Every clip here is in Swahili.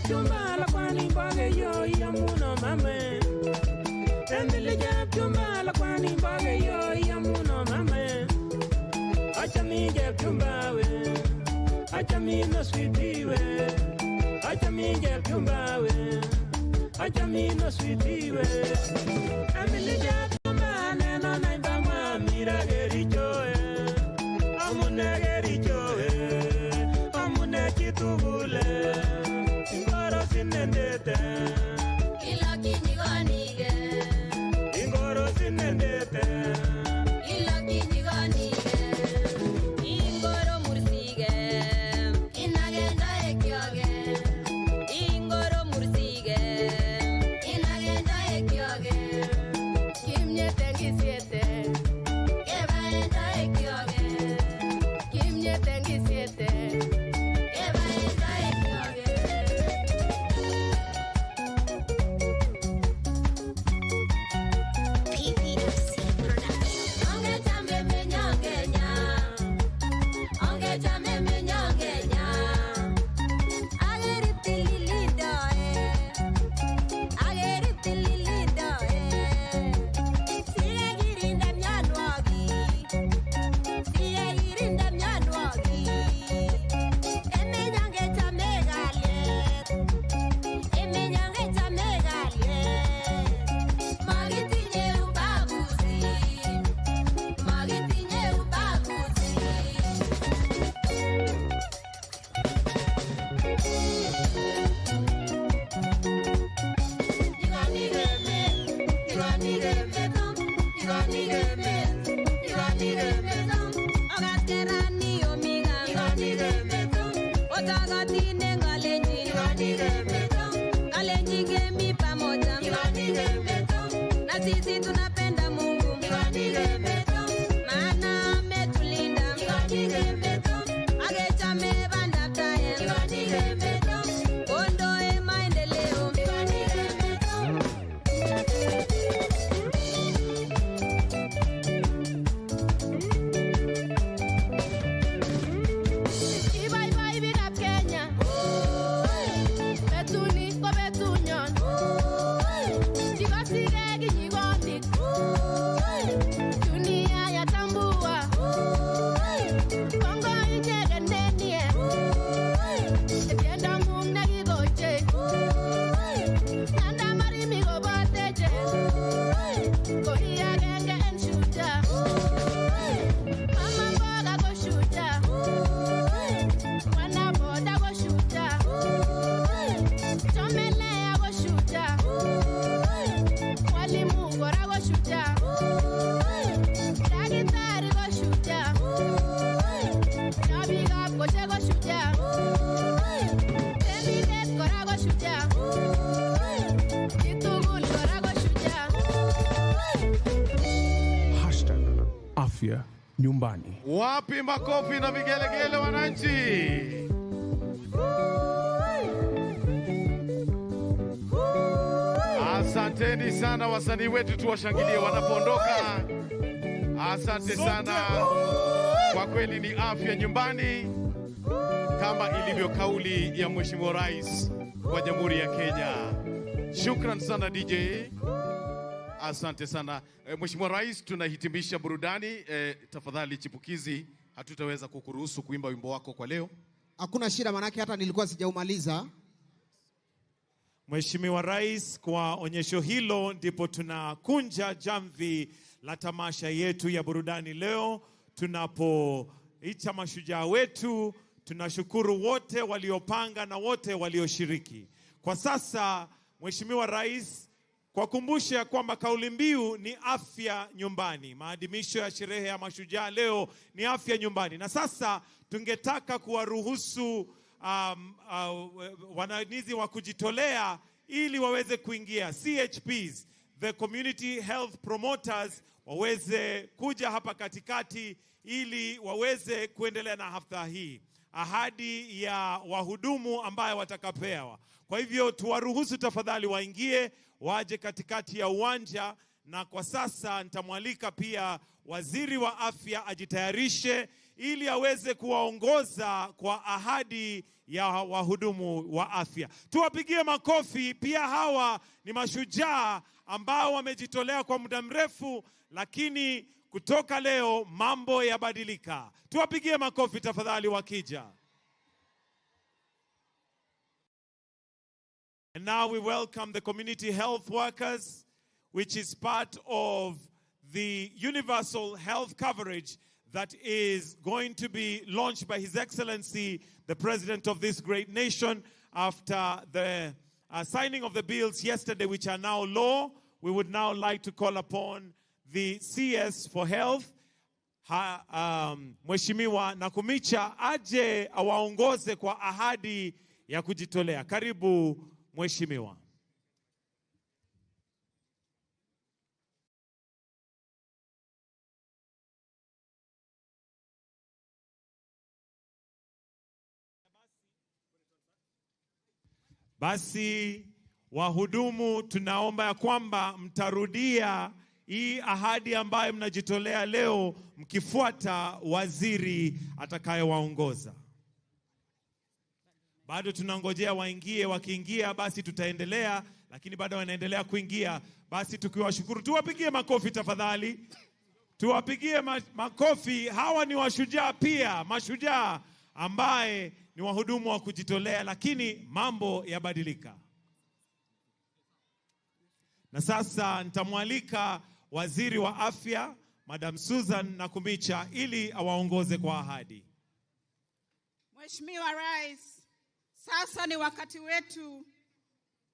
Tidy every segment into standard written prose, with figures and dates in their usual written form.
jab chumba la kwani bage yo yamuno mame. Emily jab chumba la kwani bage yo yamuno mame. Acha mi jab chumba we, acha mi no sweetie we, acha mi jab chumba we, acha mi no sweetie we. Emily jab chumba neno na ibama mira Kericho we, amune Kericho we, amune chitugule, ingoro sinendete, ilaki nigonige, ingoro sinendete, ilaki nigonige, ingoro mursige, inagenda ekyoge, ingoro mursige, inagenda ekyoge, kimye tengisiete, kebaenda ekyoge, kimye tengisiete, kebaenda ekyoge. PPFC Production. Onge chame menyongenya, onge chame menyongenya, ageriti lilidoe, siye girinda myanwagi, emenyonge chame galet, magitinye ubaguzi, magitinye ubaguzi. Na sisi tunapenda Mungu, maana ametulinda. Agechame bandataye, ondoe maendeleo. Ibaibai bikab Kenya, betuni ko betunyon, chikosike kinyikonik, dunia yatambua, Kongo inyegen nenie, tiendo ng'ung nekikoche, nanda marimi koboteche, ko i agenge en Shujaa, mama mboga ko Shujaa, mwana boda ko Shujaa, chomelea ko Shujaa, mwalimu kora ko Shujaa, daktari ko Shujaa, nyabikab koche ko Shujaa, temindet kora ko Shujaa, chitugul kora ko Shujaa. #Afya Nyumbani. Wapi makofi na vigelegele wananchi? Asanteni sana wasanii wetu, tuwashangilie wanapoondoka. Asante sana. Kwa kweli ni afya nyumbani kama ilivyo kauli ya Mheshimiwa Rais wa Jamhuri ya Kenya. Shukran sana DJ. Asante sana. Mheshimiwa Rais, tunahitimisha burudani. Tafadhali chipukizi, hatutaweza kukuruhusu kuimba wimbo wako kwa leo. Hakuna shida, manake hata nilikuwa sijaumaliza. Mheshimiwa Rais, kwa onyesho hilo ndipo tunakunja jamvi la tamasha yetu ya burudani leo. Tunapoita mashujaa wetu, tunashukuru wote waliopanga na wote walioshiriki. Kwa sasa, Mheshimiwa Rais, kwa kumbusha kwamba kauli mbiu ni afya nyumbani. Maadhimisho ya sherehe ya mashujaa leo ni afya nyumbani. Na sasa tungetaka kuwaruhusu wananizi wa kujitolea ili waweze kuingia, CHPs, the community health promoters, waweze kuja hapa katikati ili waweze kuendelea na hafla hii. Ahadi ya wahudumu ambayo watakapewa. Kwa hivyo tuwaruhusu tafadhali waingie, waje katikati ya uwanja, na kwa sasa nitamwalika pia Waziri wa Afya ajitayarishe ili aweze kuwaongoza kwa ahadi ya wahudumu wa afya. Tuwapigie makofi. Pia hawa ni mashujaa ambao wamejitolea kwa muda mrefu, lakini kutoka leo mambo yabadilika. Tuwapigie makofi tafadhali wakija. And now we welcome the community health workers, which is part of the universal health coverage that is going to be launched by His Excellency, the President of this great nation, after the signing of the bills yesterday, which are now law. We would now like to call upon the CS for Health, Mheshimiwa Nakumicha, aje awaongoze kwa ahadi ya kujitolea. Karibu Mheshimiwa. Basi wahudumu, tunaomba ya kwamba mtarudia hii ahadi ambayo mnajitolea leo, mkifuata waziri atakayewaongoza. Bado tunangojea waingie, wakiingia basi tutaendelea, lakini bado wanaendelea kuingia. Basi tukiwashukuru, tuwapigie makofi tafadhali. Tuwapigie makofi. Hawa ni washujaa pia, mashujaa ambaye ni wahudumu wa kujitolea, lakini mambo yabadilika. Na sasa nitamwalika waziri wa afya, Madam Susan Nakumicha, ili awaongoze kwa ahadi. Mheshimiwa Rais, sasa ni wakati wetu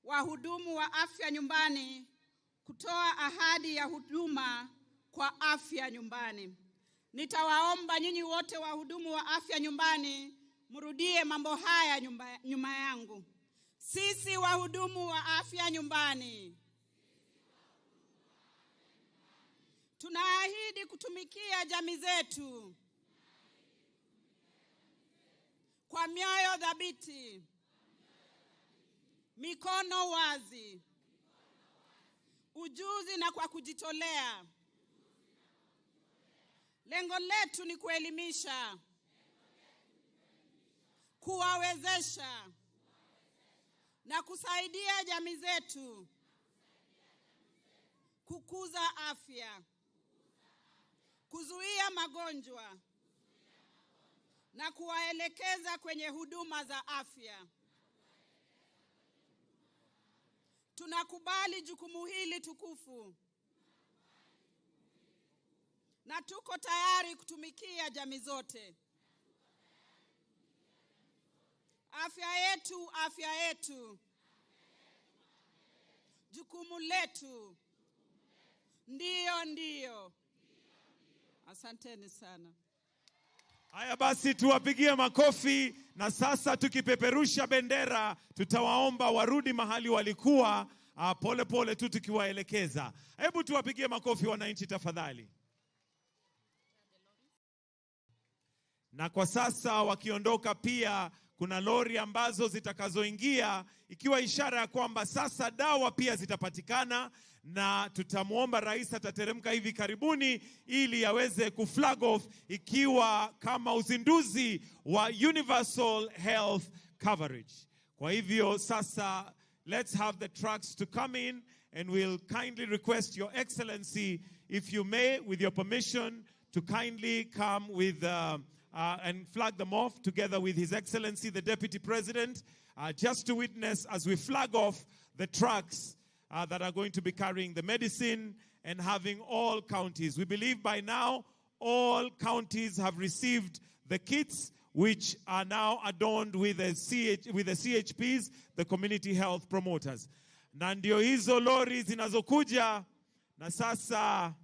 wahudumu wa afya nyumbani kutoa ahadi ya huduma kwa afya nyumbani. Nitawaomba nyinyi wote wahudumu wa afya nyumbani mrudie mambo haya nyuma yangu. Sisi wahudumu wa afya nyumbani tunaahidi kutumikia jamii zetu kwa mioyo thabiti, mikono wazi, ujuzi na kwa kujitolea. Lengo letu ni kuelimisha, kuwawezesha na kusaidia jamii zetu kukuza afya, kuzuia magonjwa na kuwaelekeza kwenye huduma za afya. Tunakubali jukumu hili tukufu na tuko tayari kutumikia jamii zote. Afya yetu, afya yetu. Jukumu letu. Ndiyo, ndiyo. Asanteni sana. Haya basi tuwapigie makofi, na sasa tukipeperusha bendera tutawaomba warudi mahali walikuwa, pole pole tu tukiwaelekeza. Hebu tuwapigie makofi wananchi tafadhali. Na kwa sasa wakiondoka pia kuna lori ambazo zitakazoingia, ikiwa ishara ya kwamba sasa dawa pia zitapatikana, na tutamuomba rais atateremka hivi karibuni ili aweze kuflag off ikiwa kama uzinduzi wa universal health coverage. Kwa hivyo sasa let's have the trucks to come in, and we'll kindly request Your Excellency, if you may, with your permission, to kindly come with and flag them off together with His Excellency, the Deputy President, just to witness as we flag off the trucks that are going to be carrying the medicine and having all counties. We believe by now all counties have received the kits, which are now adorned with the CHPs, the community health promoters. Na ndio hizo lori zinazokuja, na sasa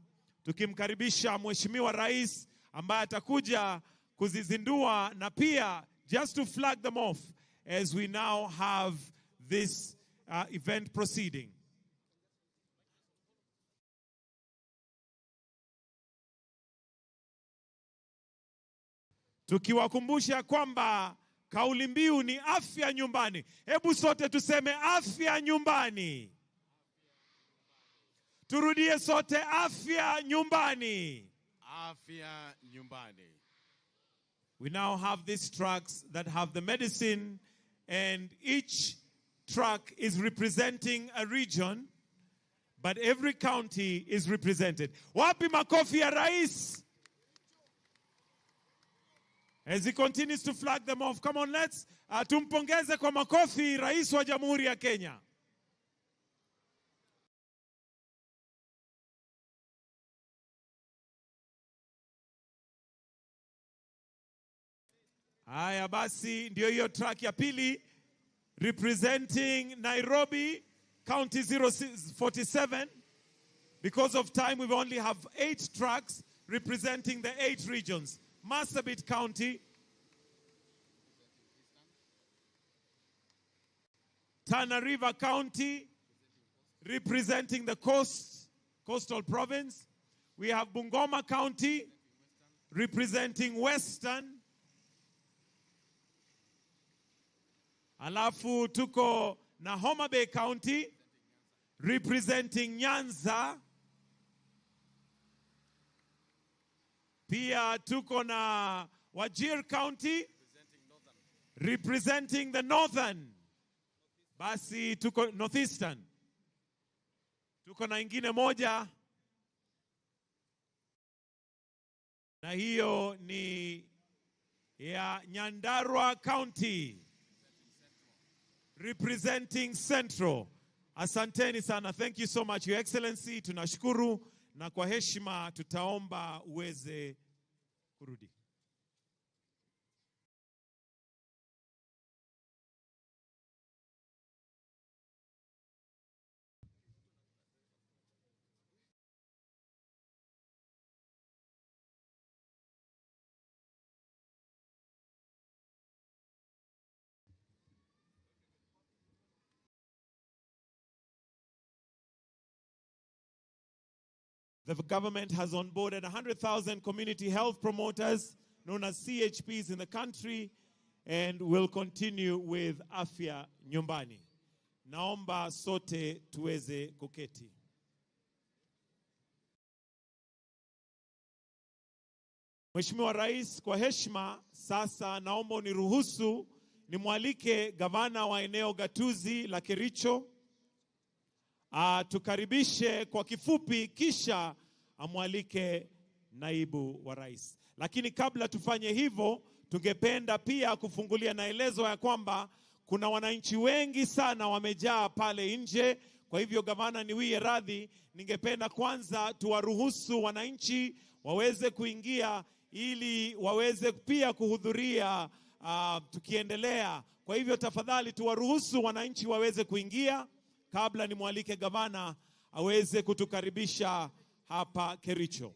tukimkaribisha Mheshimiwa Rais ambaye atakuja kuzizindua, na pia just to flag them off as we now have this event proceeding. Tukiwakumbusha kwamba kauli mbiu ni afya nyumbani. Hebu sote tuseme afya nyumbani. Turudie sote, afya nyumbani. Afya nyumbani. We now have these trucks that have the medicine, and each truck is representing a region, but every county is represented. Wapi makofi ya rais? As he continues to flag them off. Come on, let's tumpongeze kwa makofi rais wa Jamhuri ya Kenya. Haya basi, ndio hiyo track ya pili, representing Nairobi County 047. Because of time, we only have 8 tracks representing the 8 regions. Marsabit County, Tana River County, representing the coastal province. We have Bungoma County, representing Western. Alafu tuko na Homa Bay County, representing Nyanza. Pia tuko na Wajir County, representing the northern. Basi tuko northeastern. Tuko na ingine moja, na hiyo ni ya Nyandarua County, representing Central. Asanteni sana. Thank you so much, Your Excellency. Tunashukuru, na kwa heshima tutaomba uweze kurudi. The government has onboarded 100,000 community health promoters, known as CHPs, in the country, and will continue with Afya Nyumbani. Naomba sote tuweze kuketi. Mheshimiwa Rais, kwa heshima sasa naomba uniruhusu nimwalike gavana wa eneo gatuzi la Kericho tukaribishe kwa kifupi, kisha amwalike naibu wa rais. Lakini kabla tufanye hivyo, tungependa pia kufungulia naelezo ya kwamba kuna wananchi wengi sana wamejaa pale nje. Kwa hivyo gavana, niwie radhi, ningependa kwanza tuwaruhusu wananchi waweze kuingia ili waweze pia kuhudhuria tukiendelea. Kwa hivyo tafadhali tuwaruhusu wananchi waweze kuingia kabla nimwalike gavana aweze kutukaribisha hapa Kericho.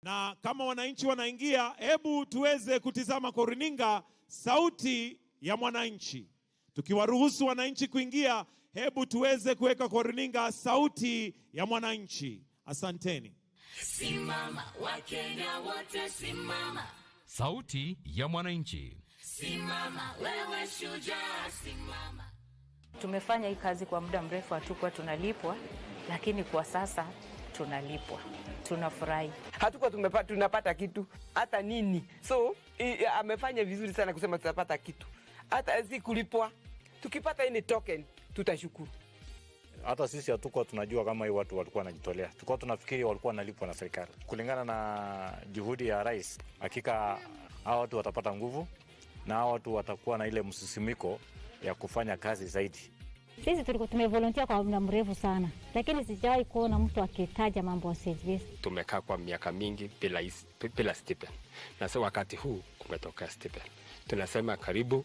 Na kama wananchi wanaingia, hebu tuweze kutizama kwa runinga sauti ya mwananchi. Tukiwaruhusu wananchi kuingia, hebu tuweze kuweka kwa runinga sauti ya mwananchi. Asanteni. Simama Wakenya wote, simama. Sauti ya mwananchi. Simama wewe shujaa, simama. Tumefanya hii kazi kwa muda mrefu, hatukuwa tunalipwa, lakini kwa sasa tunalipwa. Tunafurahi. Hatukuwa tunapata kitu hata nini. So amefanya vizuri sana kusema tutapata kitu. Hata si kulipwa. Tukipata hii token tutashukuru. Hata sisi hatukuwa tunajua kama hii watu walikuwa wanajitolea. Tulikuwa tunafikiri walikuwa wanalipwa na serikali. Kulingana na juhudi ya rais, hakika hao watu watapata nguvu na hao watu watakuwa na ile msisimiko ya kufanya kazi zaidi. Sisi tulikuwa tumevolunteer kwa muda mrefu sana, lakini sijawahi kuona mtu akitaja mambo ya service. Tumekaa kwa miaka mingi bila stipend. Na sasa wakati huu kumetoka stipend. Tunasema karibu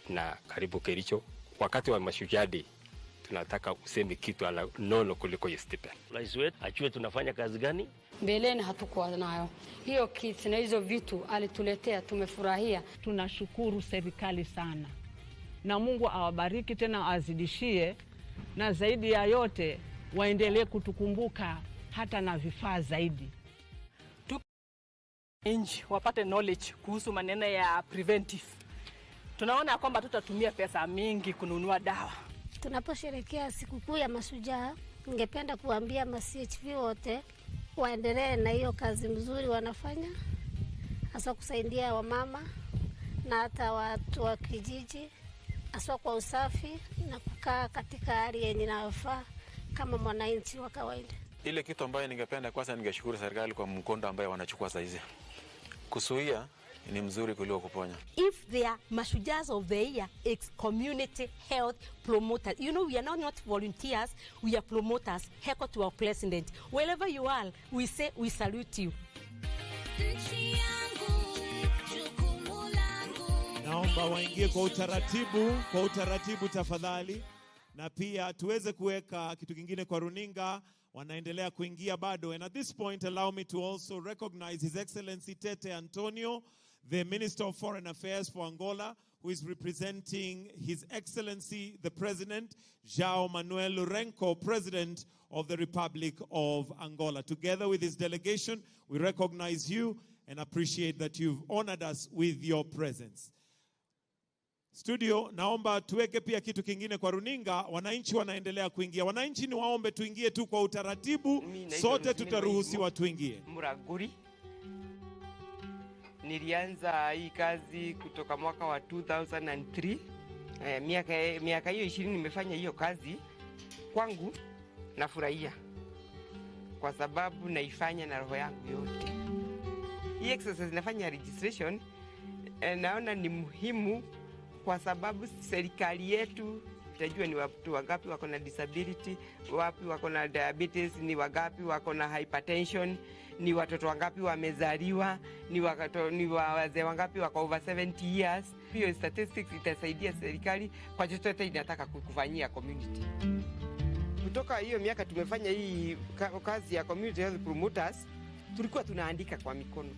na karibu Kericho. Wakati wa Mashujaa Day tunataka useme kitu ala nono kuliko ya stipend. Rais wetu ajue tunafanya kazi gani. Mbeleni hatukuwa nayo hiyo kits na hizo vitu alituletea, tumefurahia. Tunashukuru serikali sana, na Mungu awabariki tena azidishie, na zaidi ya yote waendelee kutukumbuka hata na vifaa zaidi. Nchi wapate knowledge kuhusu maneno ya preventive. Tunaona kwamba tutatumia pesa mingi kununua dawa. Tunaposherehekea sikukuu ya Mashujaa, ningependa kuambia ma CHV wote waendelee na hiyo kazi mzuri wanafanya, hasa kusaidia wamama na hata watu wa kijiji, hasa kwa usafi na kukaa katika hali yenye inayofaa kama mwananchi wa kawaida. Ile kitu ambayo ningependa kwanza ningeshukuru serikali kwa mkondo ambayo wanachukua sasa hizi. Kuzuia ni mzuri kuliko kuponya. If they are Mashujaas of the year, it's community health promoters. You know, we are not volunteers, we are promoters. Heko to our president. Wherever you are, we say we salute you. Naomba waingie kwa utaratibu tafadhali, na pia tuweze kuweka kitu kingine kwa runinga. Wanaendelea kuingia bado, and at this point allow me to also recognize His Excellency Tete Antonio, the Minister of Foreign Affairs for Angola, who is representing His Excellency the President João Manuel Lourenço, President of the Republic of Angola. Together with his delegation, we recognize you and appreciate that you've honored us with your presence. Studio, naomba tuweke pia kitu kingine kwa runinga. Wananchi wanaendelea kuingia. Wananchi ni waombe tuingie tu kwa utaratibu. Sote tutaruhusiwa tuingie. Muraguri. Nilianza hii kazi kutoka mwaka wa 2003. Miaka hiyo 20 nimefanya hiyo kazi. Kwangu nafurahia, kwa sababu naifanya na roho yangu yote. Hii exercise nafanya registration, naona ni muhimu kwa sababu serikali yetu itajua ni watu wangapi wako na disability, wapi wako na diabetes, ni wangapi wako na hypertension, ni watoto wangapi wamezaliwa, ni wazee wangapi wako over 70 years. Hiyo statistics itasaidia serikali kwa chochote inataka kufanyia community. Kutoka hiyo miaka tumefanya hii kazi ya community health promoters, tulikuwa tunaandika kwa mikono.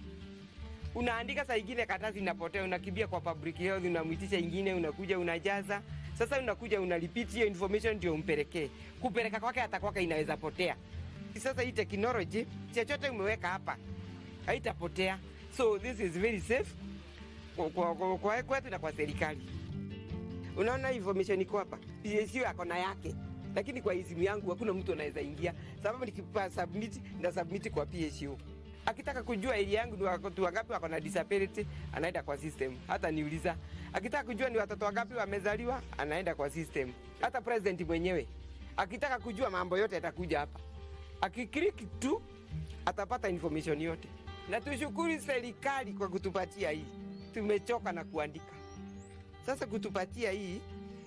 Unaandika saa ingine karatasi inapotea, unakimbia kwa public health, unamuitisha ingine, unakuja unajaza. Sasa unakuja unarepeat hiyo information ndio umpelekee. Kupeleka kwake hata kwake inaweza potea. Sasa hii technology, chochote umeweka hapa haitapotea. So this is very safe kwa kwetu na kwa serikali. Unaona information iko hapa. PSU yako na yake. Lakini kwa simu yangu hakuna mtu anaweza ingia. Sababu nikipa submit na submit kwa PSU. Akitaka kujua ili yangu ni watu wangapi wako na disability, anaenda kwa system. Hata niuliza. Akitaka kujua ni watoto wangapi wamezaliwa, anaenda kwa system. Hata president mwenyewe akitaka kujua mambo yote atakuja hapa. Akiklik tu atapata information yote. Na tushukuru serikali kwa kutupatia hii. Tumechoka na kuandika. Sasa kutupatia hii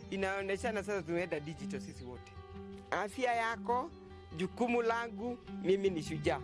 inaoneshana sasa tumeenda digital sisi wote. Afya yako, jukumu langu, mimi ni shujaa.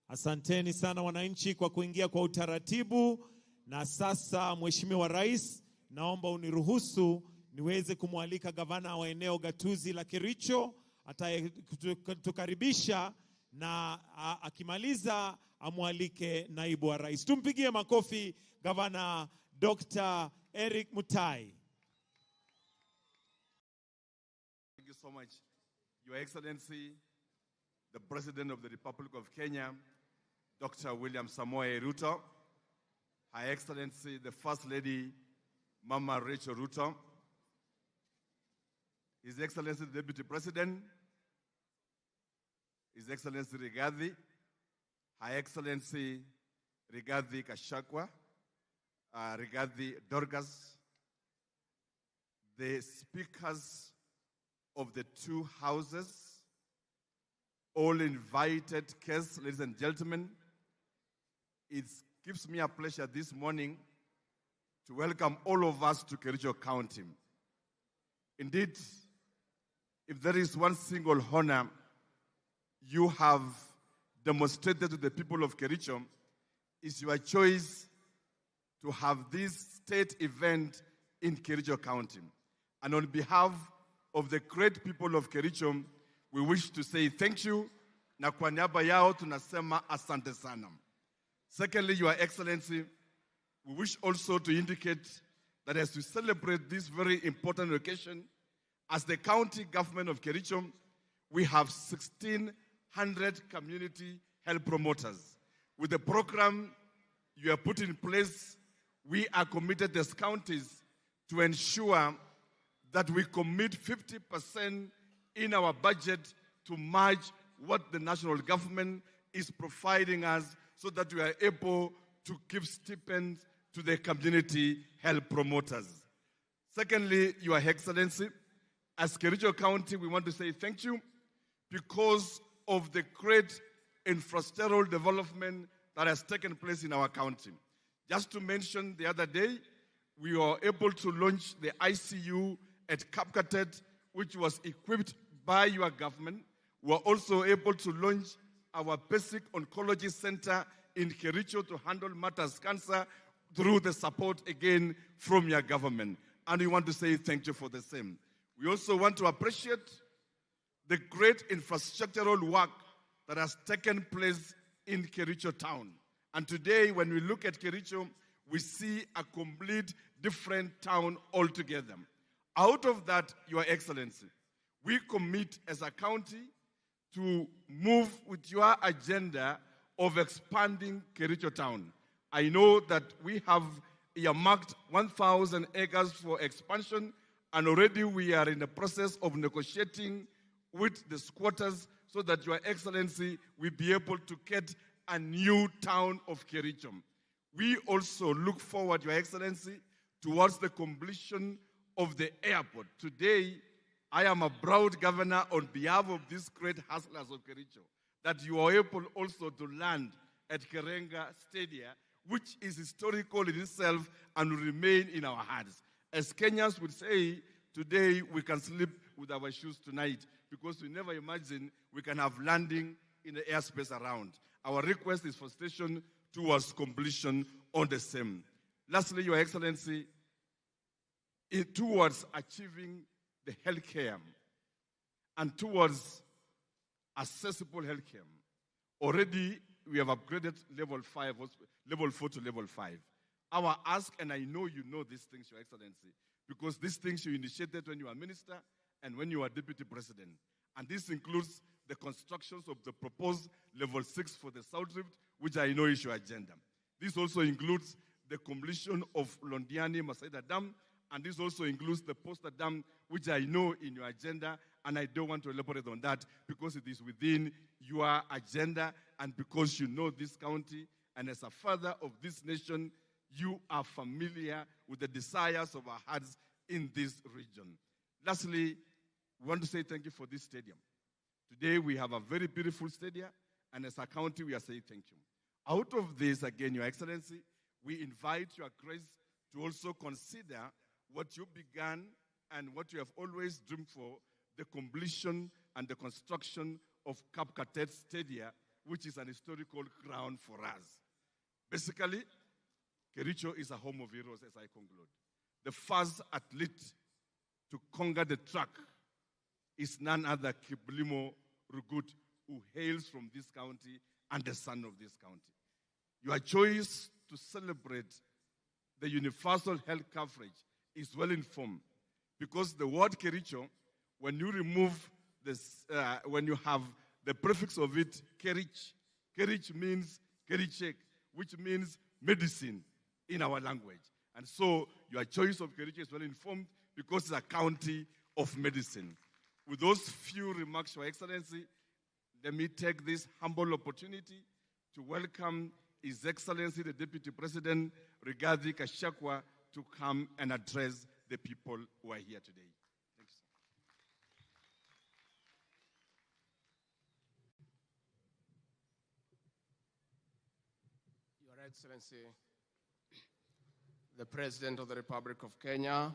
Asanteni sana wananchi kwa kuingia kwa utaratibu. Na sasa Mheshimiwa Rais, naomba uniruhusu niweze kumwalika gavana wa eneo gatuzi la Kericho atatukaribisha, na akimaliza amwalike naibu wa rais. Tumpigie makofi gavana Dr. Eric Mutai. Thank you so much, Your Excellency, the President of the Republic of Kenya, Dr. William Samoei Ruto, Her Excellency, the First Lady, Mama Rachel Ruto, His Excellency, the Deputy President, His Excellency Rigathi, Her Excellency Rigathi Gachagua, Rigathi Dorcas, the speakers of the two houses, all invited guests, ladies and gentlemen. It gives me a pleasure this morning to welcome all of us to Kericho County. Indeed, if there is one single honor you have demonstrated to the people of Kericho, is your choice to have this state event in Kericho County. And on behalf of the great people of Kericho, we wish to say thank you, na kwa niaba yao tunasema asante sana. Secondly, Your Excellency, we wish also to indicate that as we celebrate this very important occasion, as the county government of Kericho, we have 1,600 community health promoters. With the program you have put in place, we are committed as counties to ensure that we commit 50% in our budget to match what the national government is providing us so that we are able to give stipends to the community health promoters. Secondly, Your Excellency, as Kericho County, we want to say thank you because of the great infrastructural development that has taken place in our county. Just to mention, the other day, we were able to launch the ICU at Kapkatet, which was equipped by your government. We were also able to launch our basic oncology center in Kericho to handle matters cancer through the support again from your government. And we want to say thank you for the same. We also want to appreciate the great infrastructural work that has taken place in Kericho town. And today, when we look at Kericho, we see a complete different town altogether. Out of that, Your Excellency, we commit as a county to move with your agenda of expanding Kericho town. I know that we have earmarked 1,000 acres for expansion, and already we are in the process of negotiating with the squatters so that Your Excellency will be able to get a new town of Kericho. We also look forward, Your Excellency, towards the completion of the airport. Today, I am a proud governor on behalf of these great hustlers of Kericho, that you are able also to land at Karenga Stadium, which is historical in itself and will remain in our hearts. As Kenyans would say, today we can sleep with our shoes tonight because we never imagined we can have landing in the airspace around. Our request is for station towards completion on the same. Lastly, Your Excellency, towards achieving the healthcare and towards accessible healthcare, already we have upgraded level 4 to level 5. Our ask, and I know you know these things, Your Excellency, because these things you initiated when you were minister and when you were deputy president. And this includes the constructions of the proposed level 6 for the South Rift, which I know is your agenda. This also includes the completion of Londiani Masaida Dam, and this also includes the Poster Dam, which I know in your agenda, and I don't want to elaborate on that because it is within your agenda and because you know this county, and as a father of this nation, you are familiar with the desires of our hearts in this region. Lastly, we want to say thank you for this stadium. Today, we have a very beautiful stadium, and as a county, we are saying thank you. Out of this, again, Your Excellency, we invite Your Grace to also consider what you began and what you have always dreamed for, the completion and the construction of Kapkatet Stadium, which is an historical ground for us. Basically, Kericho is a home of heroes, as I conclude. The first athlete to conquer the track is none other Kiblimo Rugut, who hails from this county and the son of this county. Your choice to celebrate the universal health coverage is well informed because the word Kericho, when you remove this, when you have the prefix of it, Kerich, Kerich means Kerichek, which means medicine in our language. And so your choice of Kericho is well informed because it's a county of medicine. With those few remarks, Your Excellency, let me take this humble opportunity to welcome His Excellency, the Deputy President, Rigathi Gachagua, to come and address the people who are here today. Thank you. Your Excellency, the President of the Republic of Kenya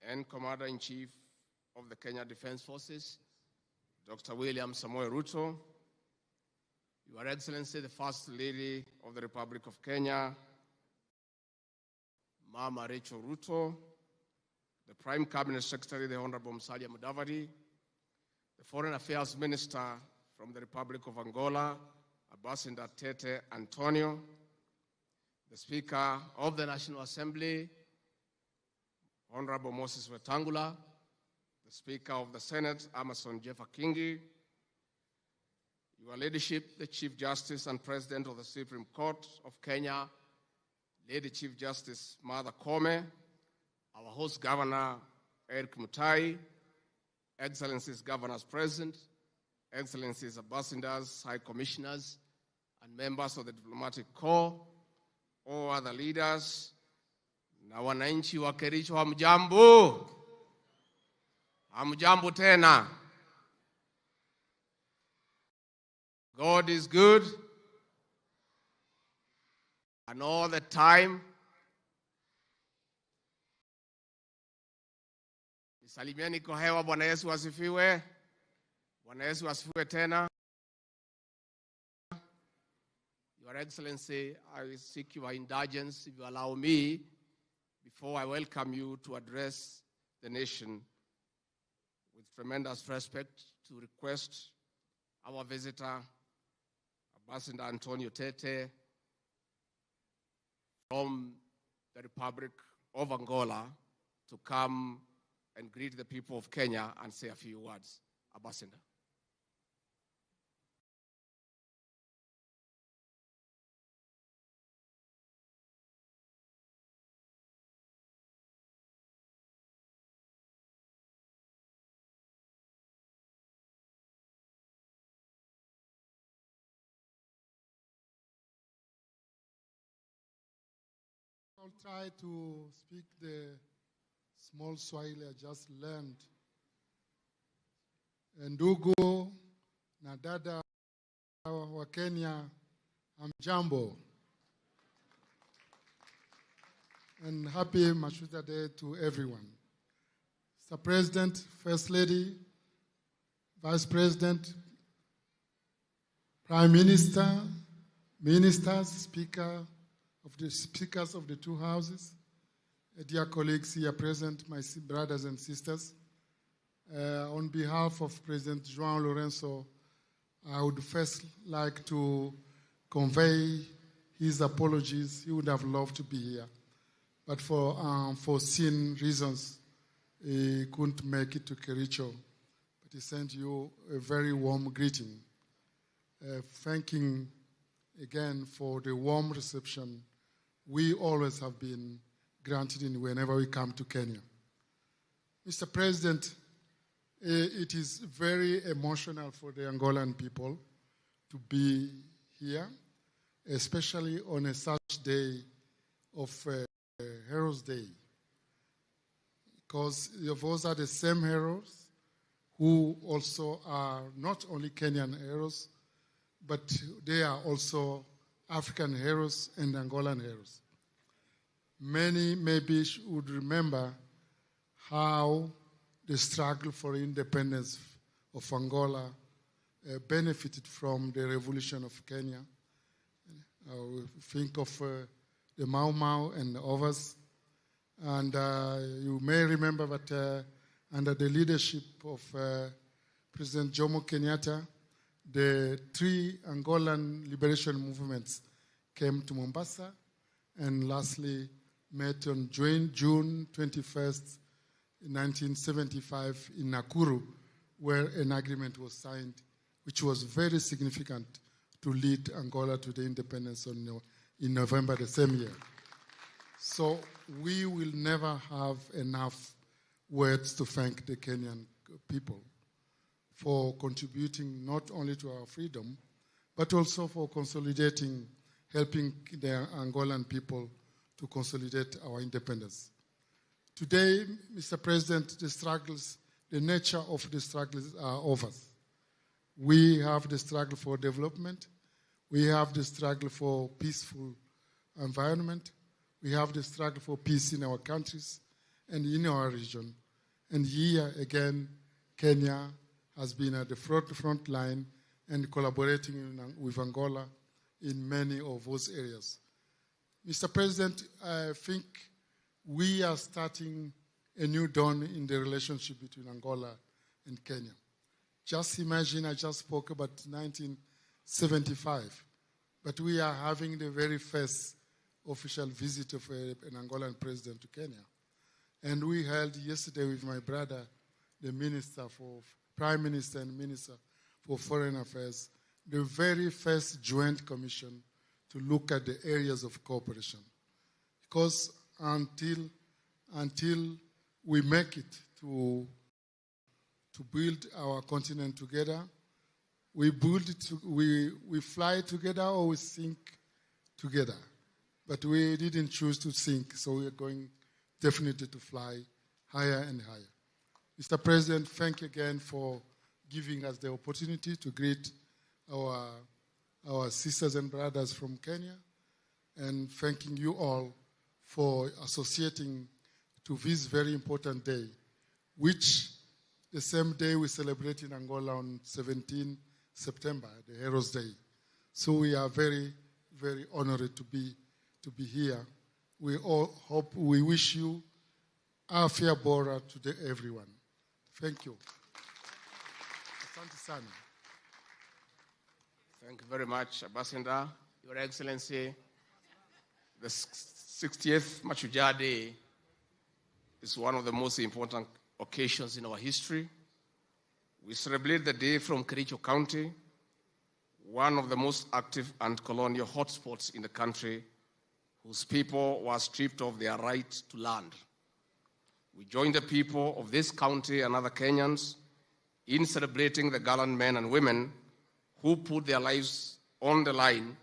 and Commander-in-Chief of the Kenya Defense Forces, Dr. William Samoei Ruto, Your Excellency, the First Lady of the Republic of Kenya, Mama Rachel Ruto, the Prime Cabinet Secretary, the Honorable Musalia Mudavadi, the Foreign Affairs Minister from the Republic of Angola, Ambassador Tete Antonio, the Speaker of the National Assembly, Honorable Moses Wetangula, the Speaker of the Senate, Amason Jeffa Kingi, Your Ladyship, the Chief Justice and President of the Supreme Court of Kenya, Lady Chief Justice Martha Koome, our host Governor, Eric Mutai, Excellencies Governors present, Excellencies Ambassadors, High Commissioners, and members of the Diplomatic Corps, all other leaders, na wananchi wa Kericho, hamjambo? Hamjambo tena. God is good, and all the time. Salimieni kwa hewa. Bwana Yesu asifiwe. Bwana Yesu asifiwe tena. Your Excellency, I seek your indulgence, if you allow me, before I welcome you to address the nation with tremendous respect, to request our visitor, Ambassador Antonio Tete, from the Republic of Angola, to come and greet the people of Kenya and say a few words. Ambassador. I'll try to speak the small Swahili I just learned. Ndugu na dada wa Kenya, hamjambo. And happy Mashujaa Day to everyone. Mr. President, First Lady, Vice President, Prime Minister, Ministers, Speakers of the two houses, dear colleagues here present, my brothers and sisters, on behalf of President João Lourenço, I would first like to convey his apologies. He would have loved to be here, but for foreseen reasons, he couldn't make it to Kericho. But he sent you a very warm greeting, thanking again for the warm reception we always have been granted in whenever we come to Kenya. Mr. President, it is very emotional for the Angolan people to be here, especially on a such day of Heroes' Day, because those are the same heroes who also are not only Kenyan heroes, but they are also African heroes and Angolan heroes. Many maybe would remember how the struggle for independence of Angola benefited from the revolution of Kenya. Think of the Mau Mau and others. And you may remember that under the leadership of President Jomo Kenyatta, the three Angolan liberation movements came to Mombasa and lastly met on June 21st, 1975 in Nakuru, where an agreement was signed, which was very significant to lead Angola to the independence in November the same year. So we will never have enough words to thank the Kenyan people for contributing not only to our freedom, but also for consolidating, helping the Angolan people to consolidate our independence. Today, Mr. President, the nature of the struggles are over. We have the struggle for development. We have the struggle for peaceful environment. We have the struggle for peace in our countries and in our region. And here, again, Kenya has been at the front line and collaborating with Angola in many of those areas. Mr. President, I think we are starting a new dawn in the relationship between Angola and Kenya. Just imagine, I just spoke about 1975, but we are having the very first official visit of an Angolan president to Kenya. And we held yesterday with my brother, the Prime Minister and Minister for Foreign Affairs, the very first joint commission to look at the areas of cooperation. Because until we make it to build our continent together. We we fly together or we sink together. But we didn't choose to sink, so we are going definitely to fly higher and higher. Mr. President, thank you again for giving us the opportunity to greet our sisters and brothers from Kenya, and thanking you all for associating to this very important day, which the same day we celebrate in Angola on 17 September, the Heroes' Day. So we are very, very honored to be here. We all hope, we wish you afya bora to everyone. Thank you. Asante sana. Thank you very much, Ambassador. Your Excellency, the 60th Mashujaa Day is one of the most important occasions in our history. We celebrate the day from Kericho County, one of the most active and colonial hotspots in the country, whose people were stripped of their right to land. We join the people of this county and other Kenyans in celebrating the gallant men and women who put their lives on the line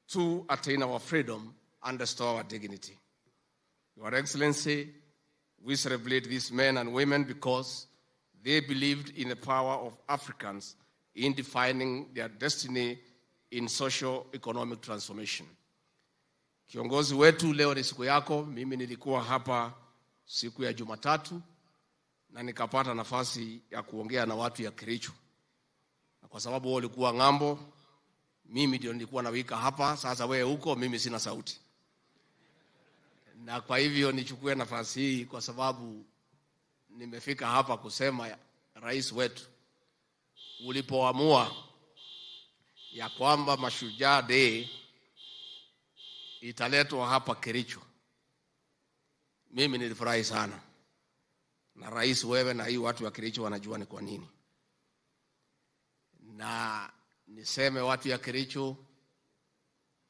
to attain our freedom and restore our dignity. Your Excellency, we celebrate these men and women because they believed in the power of Africans in defining their destiny in socio-economic transformation. Kiongozi wetu, leo ni siku yako. Mimi nilikuwa hapa siku ya Jumatatu na nikapata nafasi ya kuongea na watu ya Kericho. Na kwa sababu wao walikuwa ng'ambo, mimi ndio nilikuwa nawika hapa. Sasa wewe huko, mimi sina sauti. Na kwa hivyo nichukue nafasi hii kwa sababu nimefika hapa kusema rais wetu, ulipoamua ya kwamba Mashujaa Day italetwa hapa Kericho, mimi nilifurahi sana. Na rais, wewe na hii watu wa Kericho wanajua ni kwa nini. Na niseme watu ya Kericho,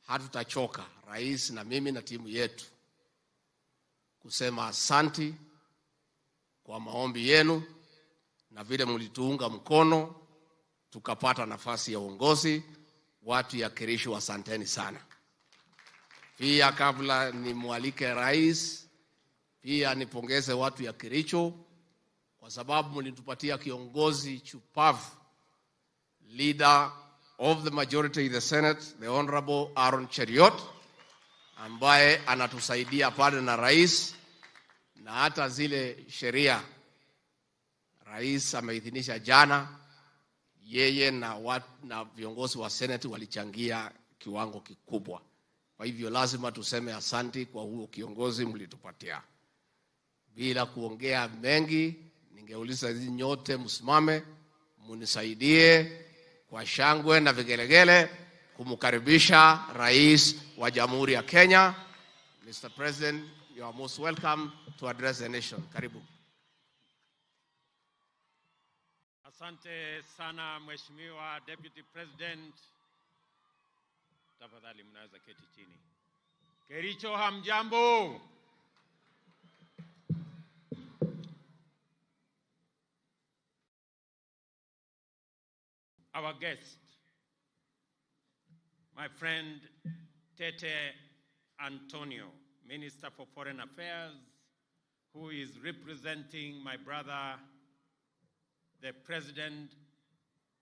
hatutachoka, rais na mimi na timu yetu, kusema asanti kwa maombi yenu na vile mlituunga mkono tukapata nafasi ya uongozi. Watu ya Kericho, asanteni sana. Pia kabla nimwalike rais, pia nipongeze watu ya Kericho kwa sababu mlitupatia kiongozi chupavu, leader of the majority in the Senate, the Honorable Aaron Cheriot, ambaye anatusaidia pale na rais, na hata zile sheria rais ameidhinisha jana, yeye na viongozi wa Senate walichangia kiwango kikubwa. Kwa hivyo lazima tuseme asanti kwa huo kiongozi mlitupatia. Bila kuongea mengi, ningeuliza hizi nyote msimame munisaidie kwa shangwe na vigelegele kumkaribisha rais wa Jamhuri ya Kenya. Mr. President, you are most welcome to address the nation. Karibu. Asante sana Mheshimiwa Deputy President. Tafadhali mnaweza keti chini. Kericho, hamjambo? Our guest, my friend Tete Antonio, Minister for Foreign Affairs, who is representing my brother, the President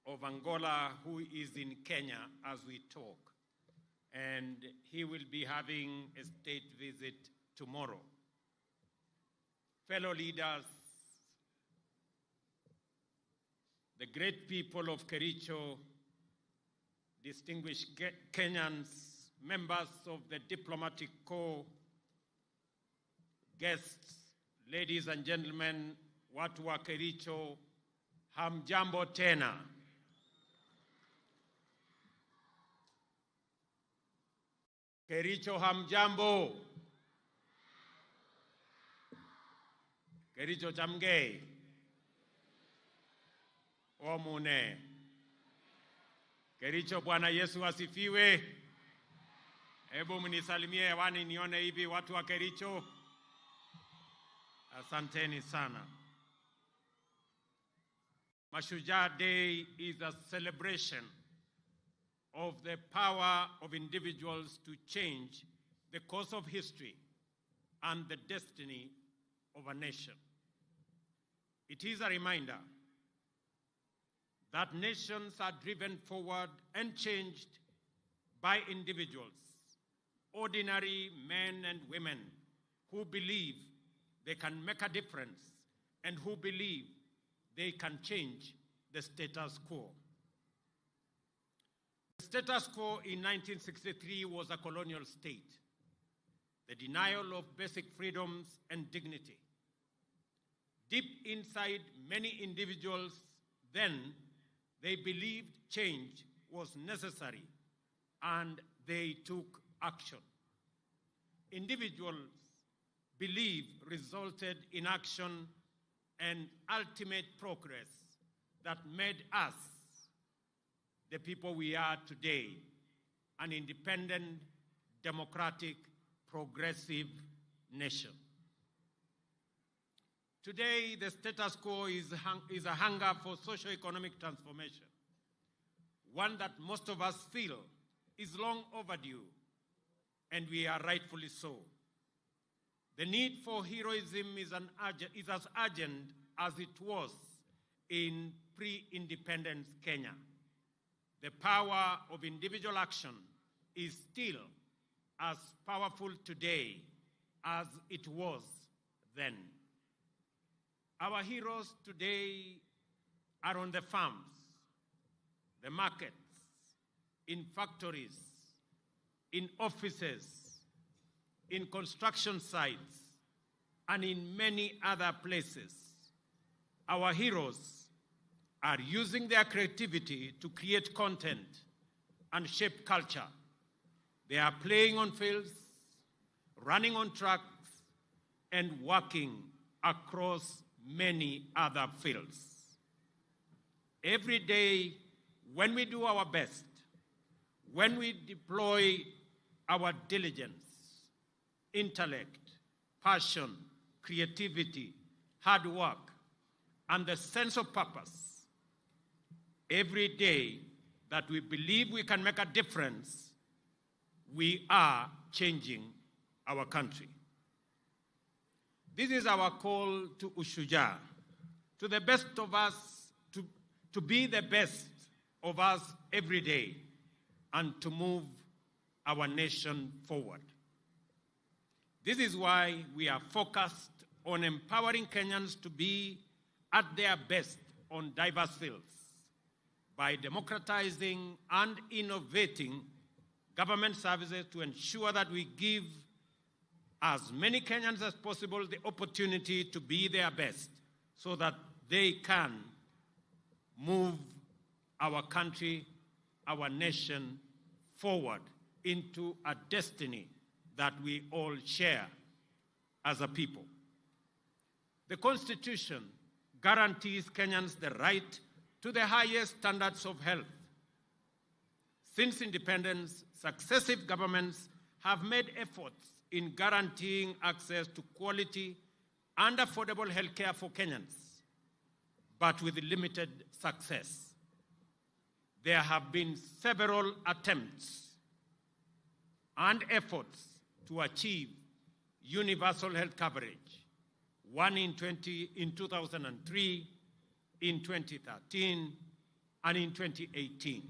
of Angola, who is in Kenya as we talk. And he will be having a state visit tomorrow. Fellow leaders, the great people of Kericho, distinguished Kenyans, members of the diplomatic corps, guests, ladies and gentlemen, watu wa Kericho, hamjambo tena. Kericho, hamjambo. Kericho chamgei. Omune. Kericho, Bwana Yesu asifiwe. Hebu mnisalimie hewani nione hivi watu wa Kericho. Asanteni sana. Mashujaa Day is a celebration of the power of individuals to change the course of history and the destiny of a nation. It is a reminder that nations are driven forward and changed by individuals, ordinary men and women who believe they can make a difference and who believe they can change the status quo. The status quo in 1963 was a colonial state, the denial of basic freedoms and dignity. Deep inside many individuals then, they believed change was necessary and they took action. Individuals' belief resulted in action and ultimate progress that made us the people we are today, an independent, democratic, progressive nation. Today, the status quo is a hunger for socio-economic transformation, one that most of us feel is long overdue, and we are rightfully so. The need for heroism is as urgent as it was in pre-independence Kenya. The power of individual action is still as powerful today as it was then. Our heroes today are on the farms, the markets, in factories, in offices, in construction sites, and in many other places. Our heroes are using their creativity to create content and shape culture. They are playing on fields, running on tracks, and working across many other fields. Every day, when we do our best, when we deploy our diligence, intellect, passion, creativity, hard work, and the sense of purpose, every day that we believe we can make a difference, we are changing our country. This is our call to Mashujaa, to the best of us, to be the best of us every day, and to move our nation forward. This is why we are focused on empowering Kenyans to be at their best on diverse fields by democratizing and innovating government services to ensure that we give as many Kenyans as possible the opportunity to be their best so that they can move our country, our nation forward into a destiny that we all share as a people. The Constitution guarantees Kenyans the right to the highest standards of health. Since independence, successive governments have made efforts in guaranteeing access to quality and affordable health care for Kenyans, but with limited success. There have been several attempts and efforts to achieve universal health coverage, one in 2003, in 2013, and in 2018.